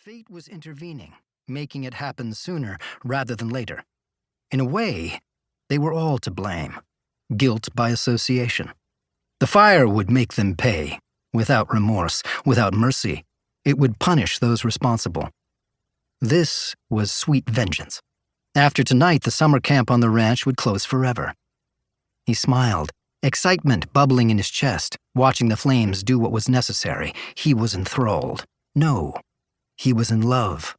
Fate was intervening, making it happen sooner rather than later. In a way, they were all to blame. Guilt by association. The fire would make them pay, without remorse, without mercy. It would punish those responsible. This was sweet vengeance. After tonight, the summer camp on the ranch would close forever. He smiled, excitement bubbling in his chest, watching the flames do what was necessary. He was enthralled. No, he was in love.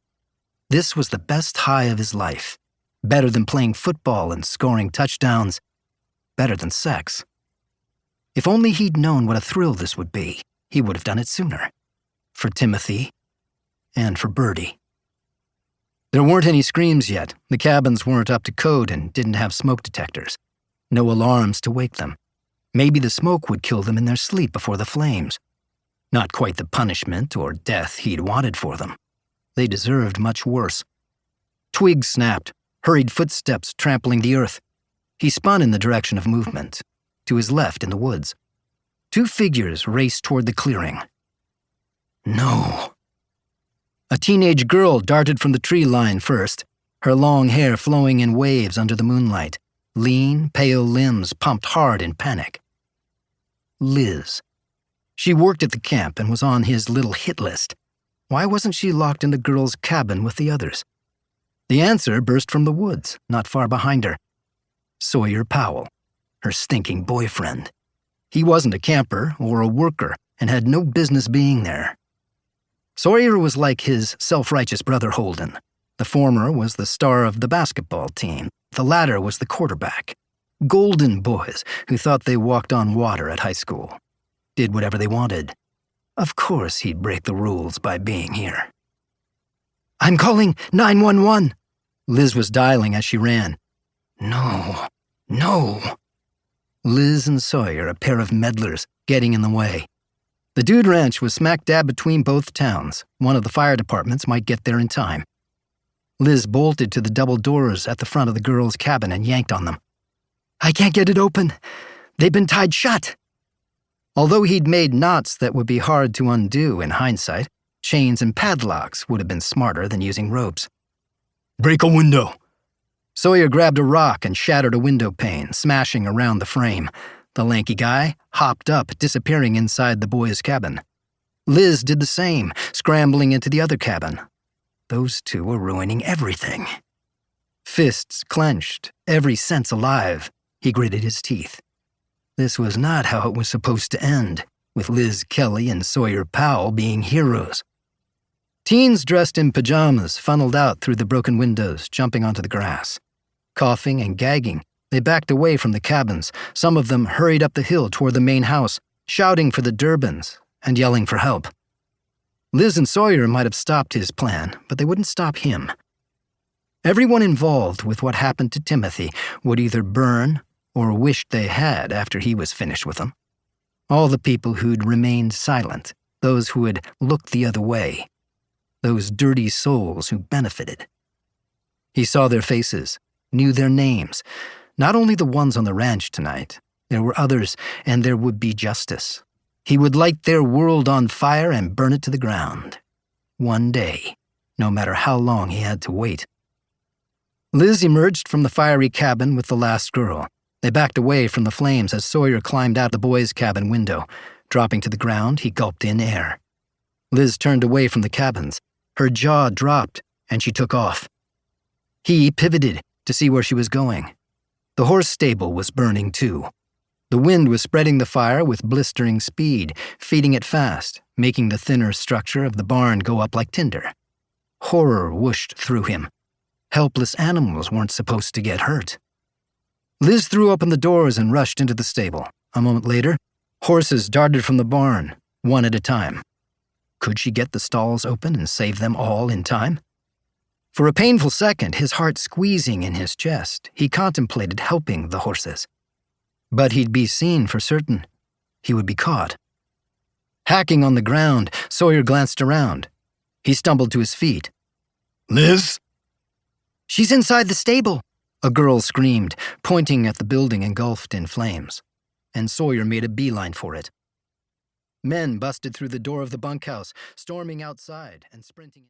This was the best high of his life. Better than playing football and scoring touchdowns. Better than sex. If only he'd known what a thrill this would be, he would have done it sooner. For Timothy and for Birdie. There weren't any screams yet. The cabins weren't up to code and didn't have smoke detectors. No alarms to wake them. Maybe the smoke would kill them in their sleep before the flames. Not quite the punishment or death he'd wanted for them. They deserved much worse. Twigs snapped, hurried footsteps trampling the earth. He spun in the direction of movement, to his left in the woods. Two figures raced toward the clearing. No. A teenage girl darted from the tree line first, her long hair flowing in waves under the moonlight, lean, pale limbs pumped hard in panic. Liz. She worked at the camp and was on his little hit list. Why wasn't she locked in the girl's cabin with the others? The answer burst from the woods, not far behind her. Sawyer Powell, her stinking boyfriend. He wasn't a camper or a worker and had no business being there. Sawyer was like his self-righteous brother Holden. The former was the star of the basketball team. The latter was the quarterback. Golden boys who thought they walked on water at high school. Did whatever they wanted. Of course he'd break the rules by being here. "I'm calling 911. Liz was dialing as she ran. No. Liz and Sawyer, a pair of meddlers, getting in the way. The Dude Ranch was smack dab between both towns. One of the fire departments might get there in time. Liz bolted to the double doors at the front of the girls' cabin and yanked on them. "I can't get it open. They've been tied shut." Although he'd made knots that would be hard to undo in hindsight, chains and padlocks would have been smarter than using ropes. "Break a window." Sawyer grabbed a rock and shattered a window pane, smashing around the frame. The lanky guy hopped up, disappearing inside the boys' cabin. Liz did the same, scrambling into the other cabin. Those two were ruining everything. Fists clenched, every sense alive, he gritted his teeth. This was not how it was supposed to end, with Liz Kelley and Sawyer Powell being heroes. Teens dressed in pajamas funneled out through the broken windows, jumping onto the grass. Coughing and gagging, they backed away from the cabins. Some of them hurried up the hill toward the main house, shouting for the Durbans and yelling for help. Liz and Sawyer might have stopped his plan, but they wouldn't stop him. Everyone involved with what happened to Timothy would either burn or wished they had after he was finished with them. All the people who'd remained silent, those who had looked the other way, those dirty souls who benefited. He saw their faces, knew their names, not only the ones on the ranch tonight. There were others, and there would be justice. He would light their world on fire and burn it to the ground. One day, no matter how long he had to wait. Liz emerged from the fiery cabin with the last girl. They backed away from the flames as Sawyer climbed out the boys' cabin window. Dropping to the ground, he gulped in air. Liz turned away from the cabins. Her jaw dropped, and she took off. He pivoted to see where she was going. The horse stable was burning too. The wind was spreading the fire with blistering speed, feeding it fast, making the thinner structure of the barn go up like tinder. Horror whooshed through him. Helpless animals weren't supposed to get hurt. Liz threw open the doors and rushed into the stable. A moment later, horses darted from the barn, one at a time. Could she get the stalls open and save them all in time? For a painful second, his heart squeezing in his chest, he contemplated helping the horses. But he'd be seen for certain. He would be caught. Hacking on the ground, Sawyer glanced around. He stumbled to his feet. "Liz?" "She's inside the stable," a girl screamed, pointing at the building engulfed in flames. And Sawyer made a beeline for it. Men busted through the door of the bunkhouse, storming outside and sprinting.